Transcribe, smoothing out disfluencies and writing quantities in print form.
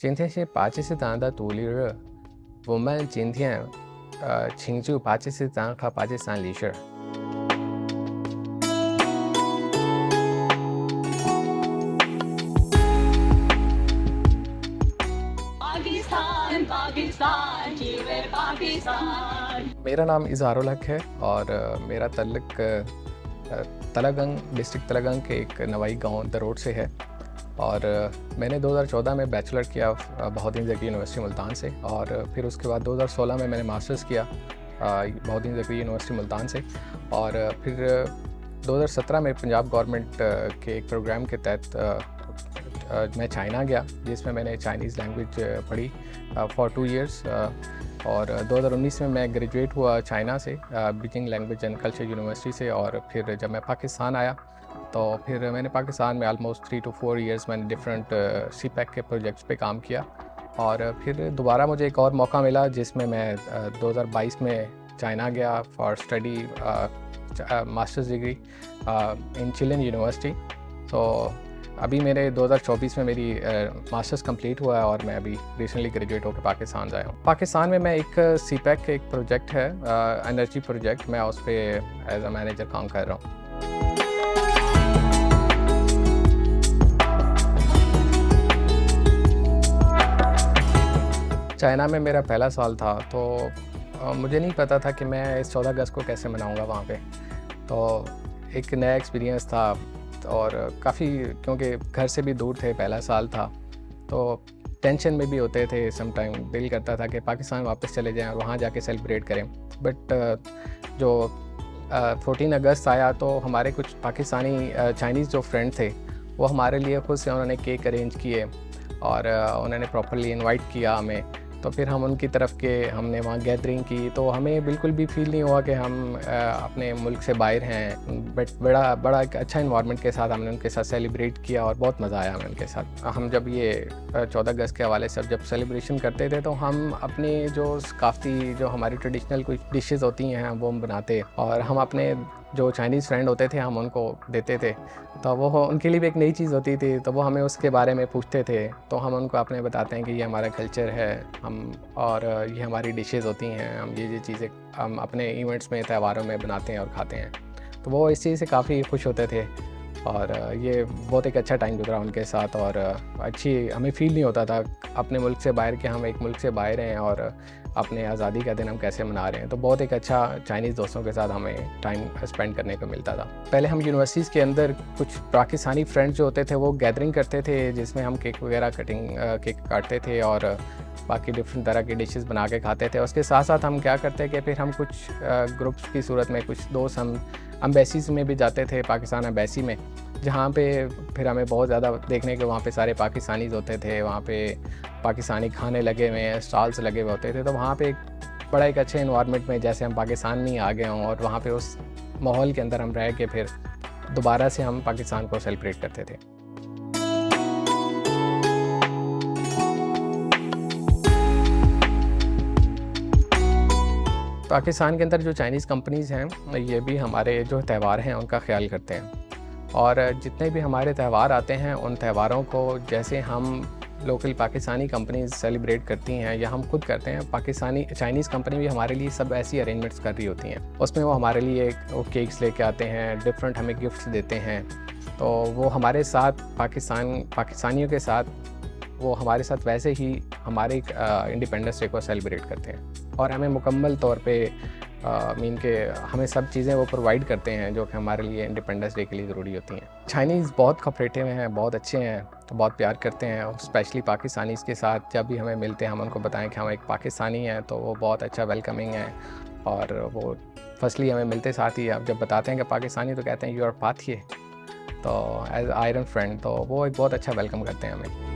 今天是巴基斯坦的独立日，我们今天庆祝巴基斯坦和巴基斯坦历史。पाकिस्तान पाकिस्तान जीवे पाकिस्तान। मेरा नाम इज़हारुल हक है और मेरा तल्लुक तलागंग डिस्ट्रिक्ट तलागंग के एक नवाई गांव दरोड से है। और मैंने 2014 में बैचलर किया बहाउद्दीन ज़की यूनिवर्सिटी मुल्तान से, और फिर उसके बाद 2016 में मैंने मास्टर्स किया बहाउद्दीन ज़की यूनिवर्सिटी मुल्तान से। और फिर 2017 में पंजाब गवर्नमेंट के एक प्रोग्राम के तहत मैं चाइना गया, जिसमें मैंने चाइनीज़ लैंग्वेज पढ़ी फॉर 2 इयर्स। और 2019 में मैं ग्रेजुएट हुआ चाइना से Beijing language and culture university से। और फिर जब मैं पाकिस्तान आया तो फिर मैंने पाकिस्तान में आलमोस्ट 3 to 4 इयर्स मैंने डिफरेंट सीपैक के प्रोजेक्ट्स पे काम किया। और फिर दोबारा मुझे एक और मौका मिला, जिसमें मैं 2022 में चाइना गया for study masters degree in chilling university. तो अभी मेरे 2024 में मेरी मास्टर्स कंप्लीट हुआ है और मैं अभी रिसेंटली ग्रेजुएट होकर पाकिस्तान आया हूँ। पाकिस्तान में मैं एक सीपैक का एक प्रोजेक्ट है एनर्जी प्रोजेक्ट, मैं उस पर एज अ मैनेजर काम कर रहा हूँ। चाइना में मेरा पहला साल था, तो मुझे नहीं पता था कि मैं इस 14 अगस्त को कैसे मनाऊंगा वहाँ पे। तो एक नया एक्सपीरियंस था और काफ़ी, क्योंकि घर से भी दूर थे, पहला साल था, तो टेंशन में भी होते थे। सम टाइम दिल करता था कि पाकिस्तान वापस चले जाएं और वहाँ जाके सेलिब्रेट करें। बट जो 14 अगस्त आया तो हमारे कुछ पाकिस्तानी चाइनीज़ जो फ्रेंड थे, वो हमारे लिए खुद से उन्होंने केक अरेंज किए और उन्होंने प्रॉपरली इनवाइट किया हमें। तो फिर हम उनकी तरफ के हमने वहाँ गैदरिंग की, तो हमें बिल्कुल भी फील नहीं हुआ कि हम अपने मुल्क से बाहर हैं। बट बड़ा एक अच्छा इन्वायरमेंट के साथ हमने उनके साथ सेलिब्रेट किया और बहुत मज़ा आया हमें उनके साथ। हम जब ये 14 अगस्त के हवाले से जब सेलिब्रेशन करते थे, तो हम अपने जो सकाफ़ती जो हमारी ट्रेडिशनल कुछ डिशेज़ होती हैं वो हम बनाते, और हम अपने जो चाइनीज़ फ्रेंड होते थे हम उनको देते थे। तो वो उनके लिए भी एक नई चीज़ होती थी, तो वो हमें उसके बारे में पूछते थे। तो हम उनको अपने बताते हैं कि ये हमारा कल्चर है, हम और ये हमारी डिशेज़ होती हैं, हम ये चीज़ें हम अपने इवेंट्स में त्योहारों में बनाते हैं और खाते हैं। तो वो इस चीज़ से काफ़ी खुश होते थे और ये बहुत एक अच्छा टाइम गुजरा उनके साथ। और अच्छी हमें फ़ील नहीं होता था अपने मुल्क से बाहर कि हम एक मुल्क से बाहर हैं और अपने आज़ादी का दिन हम कैसे मना रहे हैं। तो बहुत एक अच्छा चाइनीज़ दोस्तों के साथ हमें टाइम स्पेंड करने को मिलता था। पहले हम यूनिवर्सिटीज़ के अंदर कुछ पाकिस्तानी फ्रेंड्स जो होते थे वो गैदरिंग करते थे, जिसमें हम केक वगैरह केक काटते थे और बाकी डिफरेंट तरह की डिशेस बना के खाते थे। उसके साथ साथ हम क्या करते कि फिर हम कुछ ग्रुप्स की सूरत में कुछ दोस्त हम एम्बेसीज़ में भी जाते थे, पाकिस्तान एम्बेसी में, जहाँ पे फिर हमें बहुत ज़्यादा देखने के वहाँ पे सारे पाकिस्तानीज़ होते थे, वहाँ पे पाकिस्तानी खाने लगे हुए हैं, स्टॉल्स लगे हुए होते थे। तो वहाँ पे बड़ा एक अच्छे इन्वायरमेंट में जैसे हम पाकिस्तान में ही आ गए हों, और वहाँ पे उस माहौल के अंदर हम रह के फिर दोबारा से हम पाकिस्तान को सेलिब्रेट करते थे। पाकिस्तान के अंदर जो चाइनीज़ कंपनीज़ हैं, ये भी हमारे जो त्यौहार हैं उनका ख्याल करते हैं, और जितने भी हमारे त्यौहार आते हैं उन त्यौहारों को जैसे हम लोकल पाकिस्तानी कंपनीज सेलिब्रेट करती हैं या हम खुद करते हैं, पाकिस्तानी चाइनीज़ कंपनी भी हमारे लिए सब ऐसी अरेंजमेंट्स कर रही होती हैं। उसमें वो हमारे लिए वो केक्स लेके आते हैं, डिफरेंट हमें गिफ्ट्स देते हैं। तो वो हमारे साथ पाकिस्तानियों के साथ वो हमारे साथ वैसे ही हमारे इंडिपेंडेंस डे को सेलिब्रेट करते हैं, और हमें मुकम्मल तौर पे मीन के हमें सब चीज़ें वो प्रोवाइड करते हैं जो कि हमारे लिए इंडिपेंडेंस डे के लिए ज़रूरी होती हैं। चाइनीज़ बहुत कोऑपरेटिव हैं, बहुत अच्छे हैं, तो बहुत प्यार करते हैं। और स्पेशली पाकिस्तानीज़ के साथ जब भी हमें मिलते हैं हम उनको बताएं कि हम एक पाकिस्तानी हैं, तो वो बहुत अच्छा वेलकमिंग है। और वो फर्स्टली हमें मिलते साथ ही अब जब बताते हैं कि पाकिस्तानी, तो कहते हैं यू आर पाथिए, तो एज आयरन फ्रेंड, तो वो एक बहुत अच्छा वेलकम करते हैं हमें।